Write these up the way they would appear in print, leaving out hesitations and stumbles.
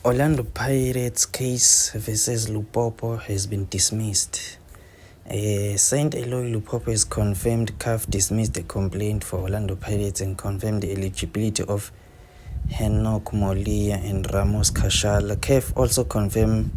Orlando Pirates case versus Lupopo has been dismissed. Saint Eloy Lupopo has confirmed CAF dismissed the complaint for Orlando Pirates and confirmed the eligibility of Henok Molia and Ramos Kashala. CAF also confirmed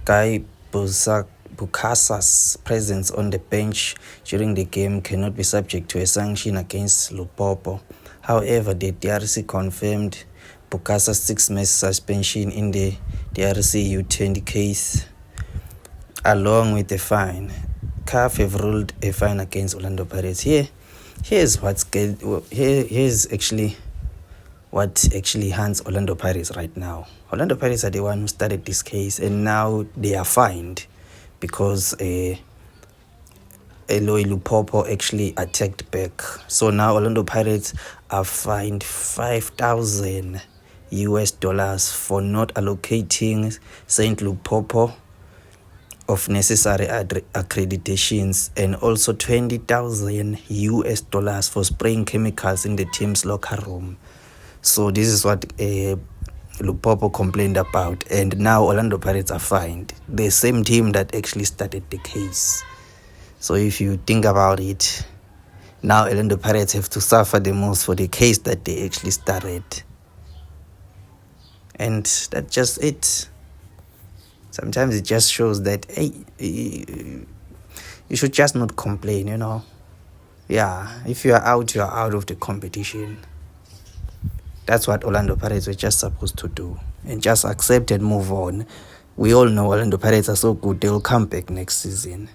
Guy Bukasa's presence on the bench during the game cannot be subject to a sanction against Lupopo. However, the DRC confirmed Bukasa's 6-match suspension in the DRC U20 case, along with a fine. CAF have ruled a fine against Orlando Pirates. Here's actually what actually hunts Orlando Pirates right now. Orlando Pirates are the one who started this case, and now they are fined because Eloy Lupopo actually attacked back. So now Orlando Pirates are fined $5,000 for not allocating Saint Lupopo of necessary accreditations, and also $20,000 for spraying chemicals in the team's locker room. So this is what Lupopo complained about, and now Orlando Pirates are fined. The same team that actually started the case. So if you think about it, now Orlando Pirates have to suffer the most for the case that they actually started. And that's just it. Sometimes it just shows that, hey, you should just not complain, Yeah, if you are out of the competition. That's what Orlando Pirates were just supposed to do. And just accept and move on. We all know Orlando Pirates are so good, they will come back next season.